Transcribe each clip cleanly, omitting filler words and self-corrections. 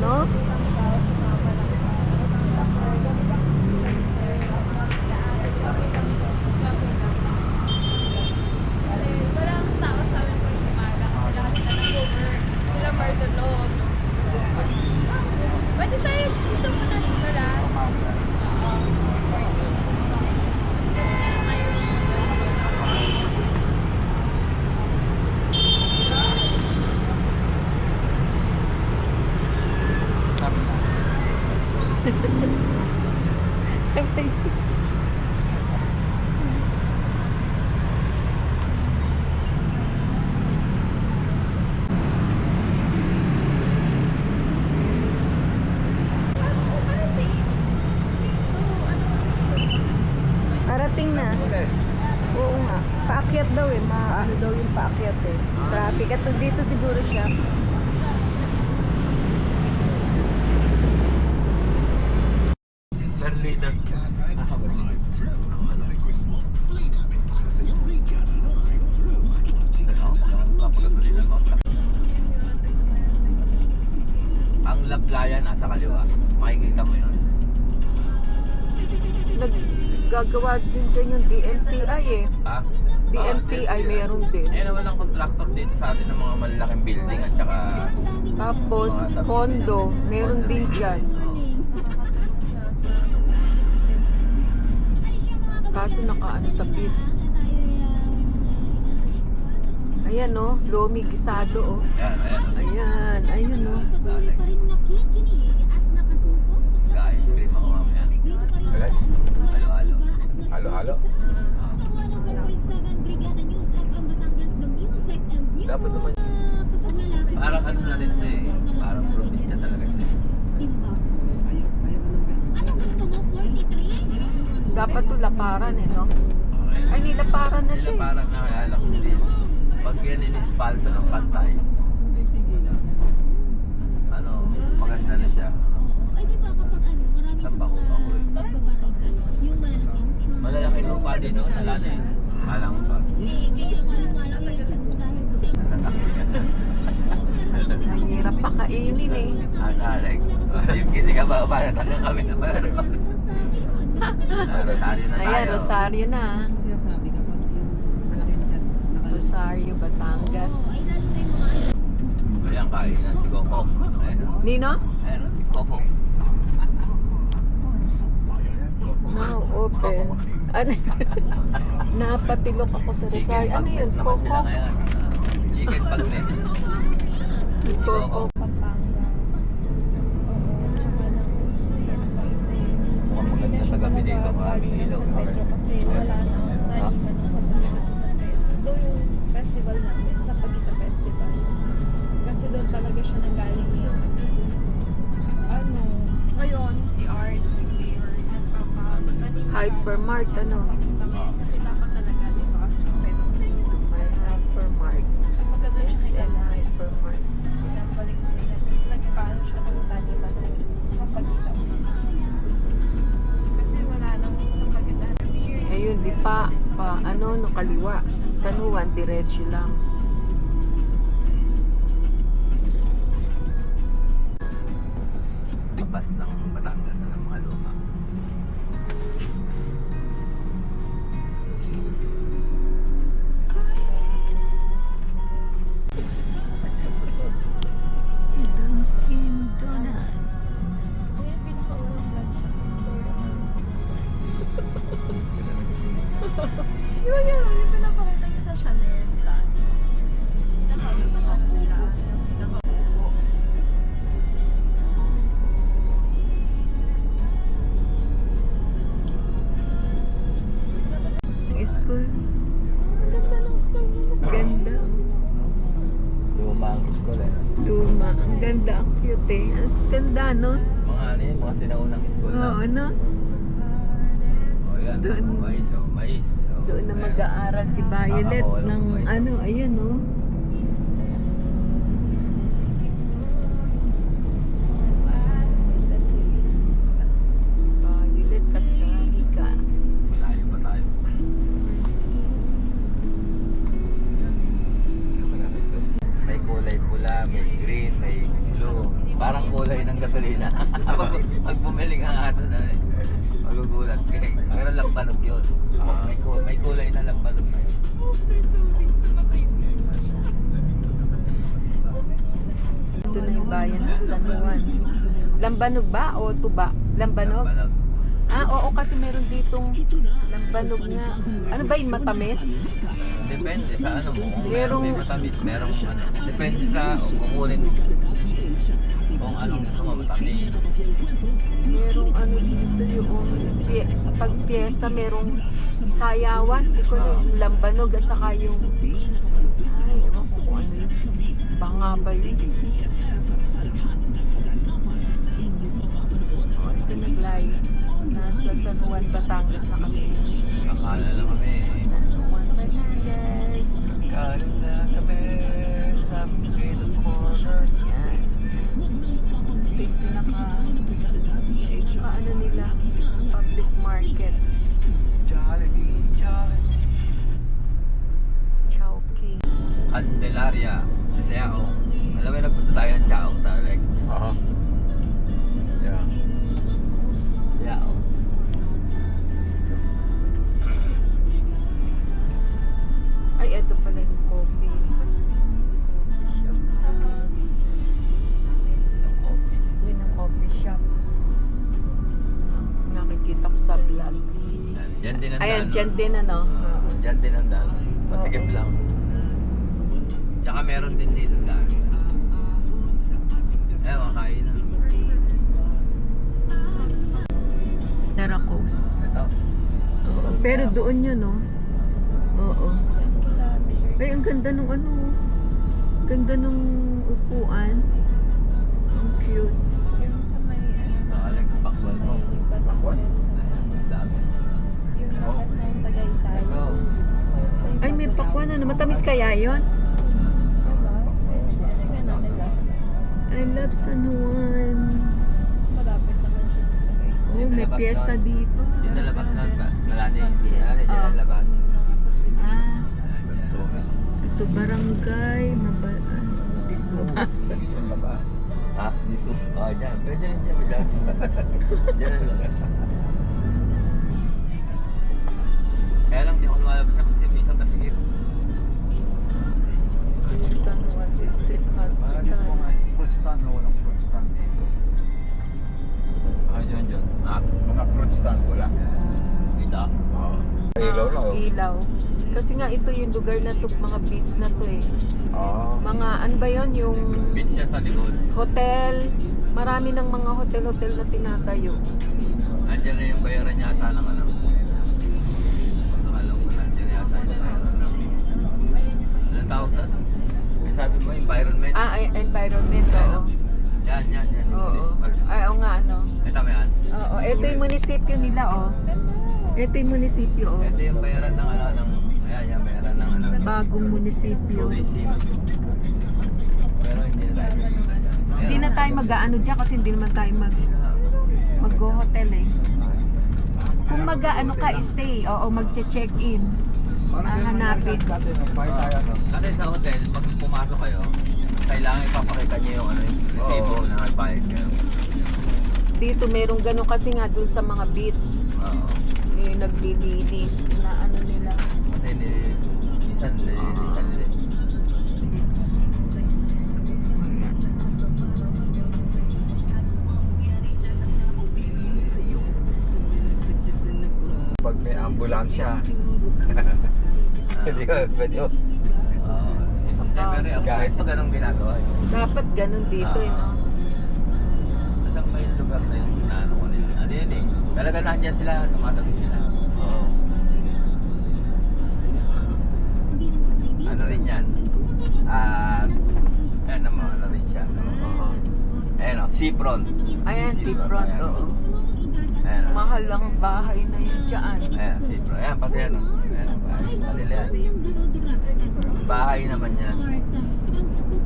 no? Pwede tayo dito muna pala. Parating na. Oo nga. Paakyat daw eh. Ano daw yung paakyat eh. Traffic. At dito siguro siya. Leader. Ang Lablayan nasa kaliwa. Makikita mo yun. Naggagawa din dyan yung DMCI eh. Ha? DMCI mayroon din. Eh naman ang contractor dito sa atin ng mga malalaking building at saka Tapos condo. Meron din dyan. Kaso nakaano sa pits. Ayan no, lomi gisado oh. Ayan. Ayan no. Guys, cream ako mamaya. Agad? Halo-halo. Halo-halo? Dapat naman. Parang ano na rin ito eh. Parang probinsya talaga siya. Dapat to laparan eh no. Okay. Ay nilaparan na siya eh. Parang nakakala ko din. Pag yan in-espalto ng pantay, ano, maganda na siya. Saan ba ko ako eh? Malalaking lupa dito, wala na eh. Kala ko ba? Ang hirap pakainin eh. Alex, yung hindi ka ba nakakawin kami na pala naman. Rosario na tayo. Ayan, Rosario na. Sinasabi kapag yung malaki na dyan, Rosario, Batangas. Ayan, kain na si Coco. Ayan, Nino? ayan, si Coco. Now open. Ano? Napatilok ako sa Rosario. Ano yun? Naman sila Coco? ngayon. Chicken bagnet. Coco. Mukhang maganda sa gabi dito. Maraming ilaw. Kasi wala na taliban sa doon yung festival namin, sa Pagita Festival. Kasi doon talaga siya nanggaling yun. Ano, ngayon si Art, si Mayor, Hypermart, ano? Kasi dapat talaga dito kasi pero May Hypermart. maganda siya SM nila. Hypermart. Pinabalik nila. Nagpaano siya ng taliban sa Pagita. Kasi wala nang sa Pagita. Ayun, di pa ano, no kaliwa. San Juan, diretso lang. Labas ng Batangas na ng mga luma. Dunkin Donuts. Kaya pinakaunang vlog siya. Di ba yun? Yung pinapakita niya sa Chanel sa ano? Pinakapula. Pinakabuo. Ang school. Ang ganda ng school niya. Ganda. Luma ang school eh. Luma. Ang ganda. Ang cute eh. Ang ganda, no? Mga ano yun, mga sinaunang school na. Oo, no? O yan, Doon. mais o, mais. O, Doon na ayan. mag-aaral si Violet ng ano, ayun, no? Violet at Mika. Malayo pa tayo. May kulay pula, may green, may blue. Parang kulay ng gasolina. Pag bumili ka nga doon, magugulat ka. Pero lampanog yun. May kulay na lampanog na yun. Ito na yung bayan ng San Juan. Lambanog ba o tuba? Lambanog? Lampanog. Ah, oo, kasi meron ditong lambanog na. Ano ba yung matamis? Depende sa ano mo. Kung Merong- may matamis, merong ano. Depende sa kukunin mo. Kung anong gusto mo matamis. Merong ano dito yung pag piyesta, merong sayawan. Hindi ko alam, yung lambanog at saka yung ay, ewan ko kung ano yun. Banga ba yun? Oh, ito nag-live. Nasa San Juan, Batangas na kami. Akala na kami. San Juan, Batangas. Akala na kami sa middle corner. Yan. Ito yung pinaka ano nila, public market. Jollibee, Jollibee. Chowking. Candelaria. Siao. Alam mo yung nagpunta tayo ng Siao, Tarek? Oo. Yeah. Siao. Ay, eto pala yung coffee. Yung coffee. Yun ang coffee shop. Nakikita ko sa vlog. Yan din ang Ayan, daan. dyan din ano. Yan din ang daan. Masigip lang. Tsaka meron din dito ang daan. Eh, makain na. Terra Coast. Ito. Oo. Pero doon yun, no? Oo. 10 kilometers. Ay, ang ganda nung ano. Ganda nung upuan. Ang cute. Yung sa may ano, Alex, baksal mo. may Batangas. Ang dami. Yung labas ng Tagaytay. Ito. Sa yung Ay, may Batangas. pakwan na. Matamis kaya yon? Diba? Yung ano nila. I love San Juan. Malapit naman siya sa Tagaytay. Oh, may Labas piyesta doon. dito. Dito labas na ba? Malani. Yes. Malani, dyan ang labas. Ah, So, ito barangay. Hindi ko mabasa. ha? Dito? Oh, dyan. Pwede rin dyan. Dyan. Dyan ang labas. Kaya lang di ako lumalabas na kasi minsan masigip. San Juan District Hospital. Fruit stand o walang fruit stand dito. Dyan, dyan. Mga fruit stand wala. Dito. Oo. Ilaw na oh. Ilaw. Kasi nga ito yung lugar na to, mga beach na to eh. Oo. Mga ano ba yon yung Beach siya sa likod. hotel. Marami ng mga hotel-hotel na tinatayo. Nandiyan na yung bayaran yata ng ano. Alam ko nandiyan yata yung bayaran. Anong tawag na? May sabi mo, environment. Ah, environment, oo. Yan, yan, yan. Oo. Ay, oo nga, ano. Ito mo yan. Oo, ito yung munisipyo nila, oh. Ito yung munisipyo, oh. Ito yung bayaran ng ano, ng... Ayan, yan, bayaran ng ano. Bagong munisipyo. Tourism. Pero hindi na tayo. Hindi na tayo mag-aano dyan kasi hindi naman tayo mag-go-hotel eh. Kung mag-aano ka, stay. Oo, mag-check-in. Hahanapin. Dati nagbayad tayo no. Kasi sa hotel, pag pumasok kayo, kailangan ipapakita niyo yung ano, yung resibo na nagbayad kayo. Dito merong gano'n kasi nga dun sa mga beach. Oo. Yung naglilinis na ano nila. Kasi minsan nililisan nila. Pag may ambulansya. Hindi ka pwede oh. Oo. Siyempre, ang kahit pa ganun ginagawa. Dapat ganun dito eh, no? Nasaan ba yung lugar na yun? Naano ko nila. Ano yun eh? Talaga nandiyan sila, tumatabi sila. Oo. Ano rin yan? Ano mo, ano rin siya? Oo. Ayan o, seafront. Ayan, seafront, oo. Ayan o. Mahal ang bahay na yun dyan. Ayan, seafront. Ayan, pati yan o. Ayan, bahay. Kanila yan. Bahay naman yan.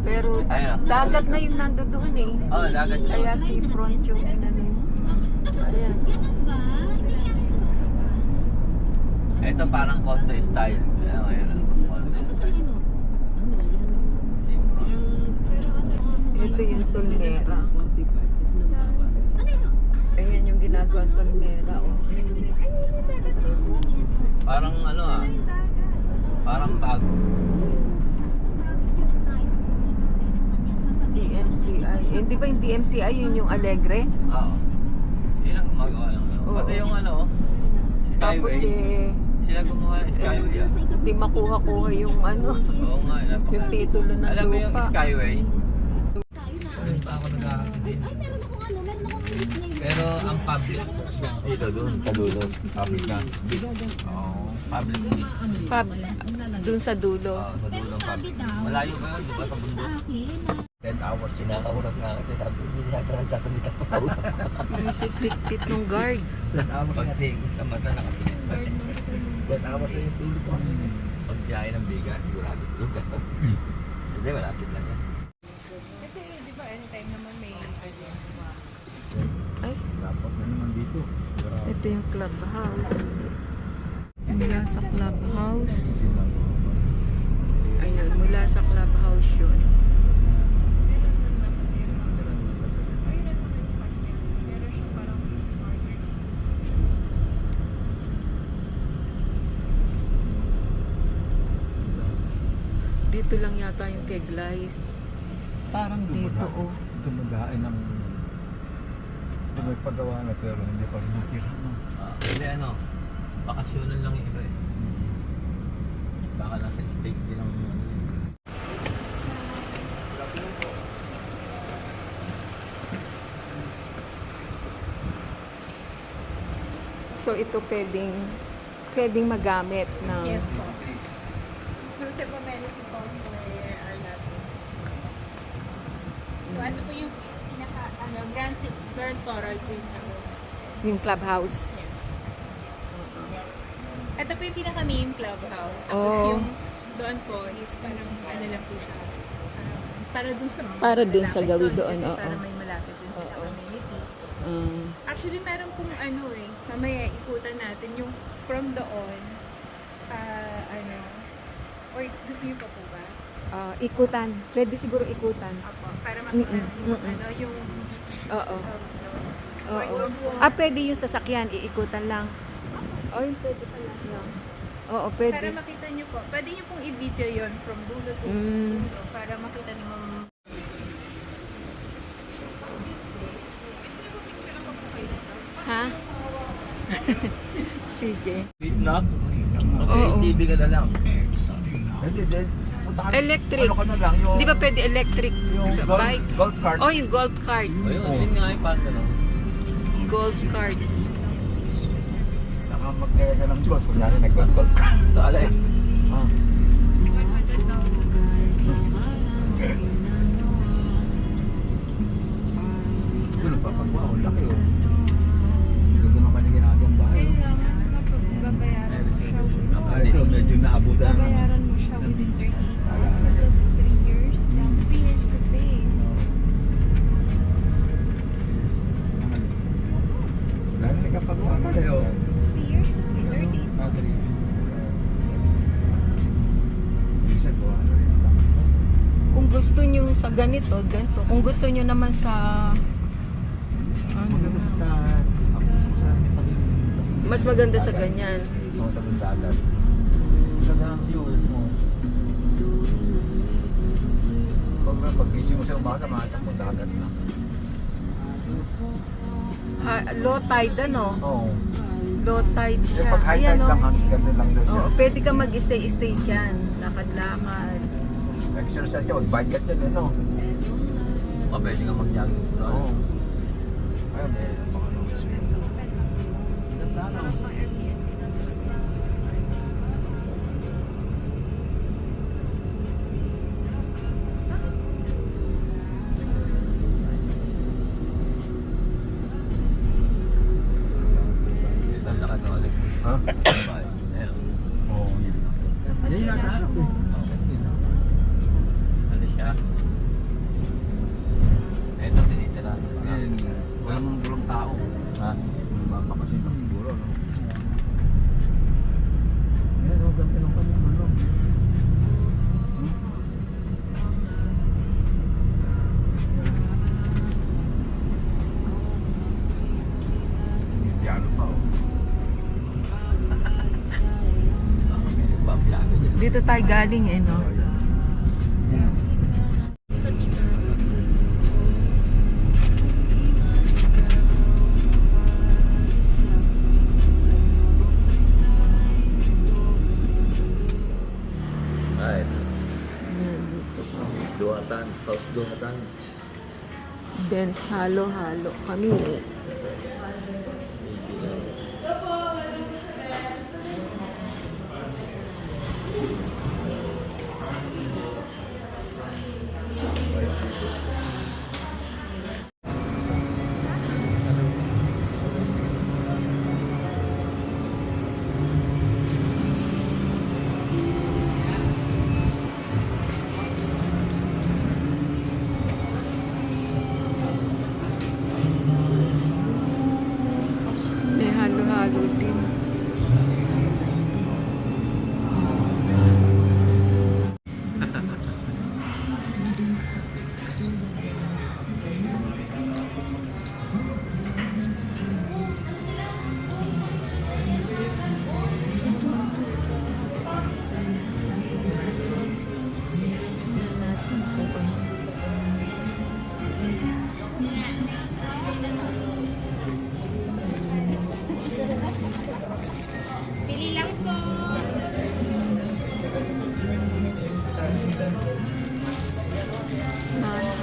Pero Ayan. dagat na yung nando doon eh. Oo, dagat yun. Kaya seafront yung ano yun. Ayan. Ito parang condo style. Ayan, ayan o. Condo style. Seafront. Ito yung Solmera. 45 kasi nababa. Ayan yung ginagawa Solmera. Oh. Parang ano parang bago. DMCI. Hindi ba yung DMCI yun yung Alegre? Oo. Yun ang gumagawa lang. Oo. Pati yung Tapos Skyway. Sila gumawa ng Skyway di makuha-kuha yung Oo nga, yung titulo ng Alam mo yung lupa. Skyway? Doon pa ako nag-aakit. Pero ang public dito doon, kadulo. Public na. Oo. Public beach. Pub, dun sa dulo. Oo, sa dulo ng public. Malayo pa yun, di ba? Sa bundok. 10 hours. Sinakaurap nga kita. Sabi, hindi yata nagsasalita pa kausap. Yung pit-pit ng guard. 10 hours. Pagtingin sa mata, nakatingin pa rin. 10 hours na yung tulog ko. Pagbiyahe ng biga, sigurado tulog ka. Hindi, malapit lang yan. Kasi di ba anytime naman may Ay, Dapat na naman dito. ito yung clubhouse. Mula sa clubhouse. Ayun, mula sa clubhouse yun. meron siya parang smarter. Dito lang yata yung Keglais. Parang Dito, oh. Dumagain ng may pagawa na pero hindi pa rin natira. No? Hindi bakasyonan lang yung iba eh. Baka nasa state din ang So ito pwedeng magamit ng Yes po. Exclusive amenity po for our natin. So ano po yung Grand Coral po yung clubhouse. Yes. Ito po yung pinaka-main clubhouse. Tapos Oh. yung doon po is parang lang po siya. Para dun sa mga Para dun sa malapit gawin doon, doon, kasi oo. para may malapit dun sa Oo. community. Um, Actually, meron pong mamaya ikutan natin yung from doon, or gusto niyo pa po ba? ikutan. Pwede siguro ikutan. Apo, para makita yung, yung Oo. or Oo. yung Pwede yung sasakyan, iikutan lang. Oh, yung pwede pala. Oo, para pwede. makita niyo po. Pwede niyo pong i-video yon from dulo to Mm. dulo para makita niyo mga Ha? Sige. Wait lang. Oo. TV ka na lang. Hindi, din. Electric. Ano ka na lang yung... Di ba pwede electric yung bike? gold card. Oh, yung gold card. Ayun, yun nga yung paano no? Gold card. Saka magkaya ka ng gold. Kunyari nag-gold card. Ito alay. Ah. 100,000. Gulo pa pag wow, laki oh. Ganda naman yung ginagawang bahay. Kailangan kapag babayaran mo siya Ito medyo naabutan na. babayaran mo siya within 30 days. So that's 3 years. 3 years to pay. Dahil nagkapagawa pa tayo. 3 years to pay. 30. Isa ko, ano rin. Kung gusto nyo sa ganito. Kung gusto nyo naman sa Maganda sa tahan. Ang gusto ko sa tabing. mas maganda sa ganyan. Oo, tabing dagat. Ganda ng view mo. Pag-gising mo sa umaga, makita mo dagat na. Low tide Oo. Low tide siya. Pag high tide Ayan, lang, hanggang ganda lang doon siya. Oo, pwede ka mag-stay dyan. Lakad-lakad. Exercise ka, mag-bike ka dyan, ano? Pwede ka mag-jogging. Oo. Ayun, baka nang swim. Ganda na. Ito ang lakad ng Alex. Ha? Ayun. Oo. Yan yung nasa harap eh. Ano siya? Ito, tinitira. Yan, walang bulong tao. Ha? Baka kasi siguro, no? tayo galing eh, no? Sa tita. Ay, Nandito kami. duhatan. House duhatan. Benz, halo-halo kami. May halo-halo din.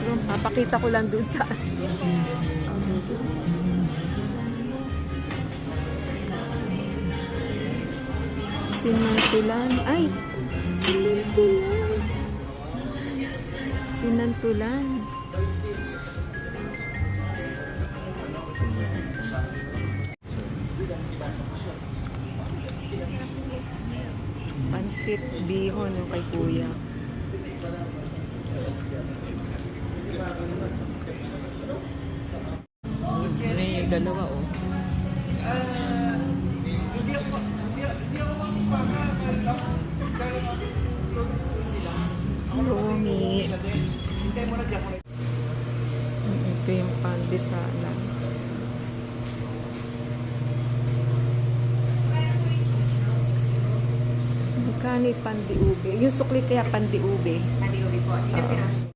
Mushroom. Papakita ko lang dun sa... Sinantulan. Ay! Sinantulan. Sinantulan. Pansit bihon yung kay kuya. May dalawa oh. Lumi. Ito yung pandesala. Magkano yung pandi-ube? Yung sukli kaya pandi-ube? Pandi-ube po. Ilang piraso?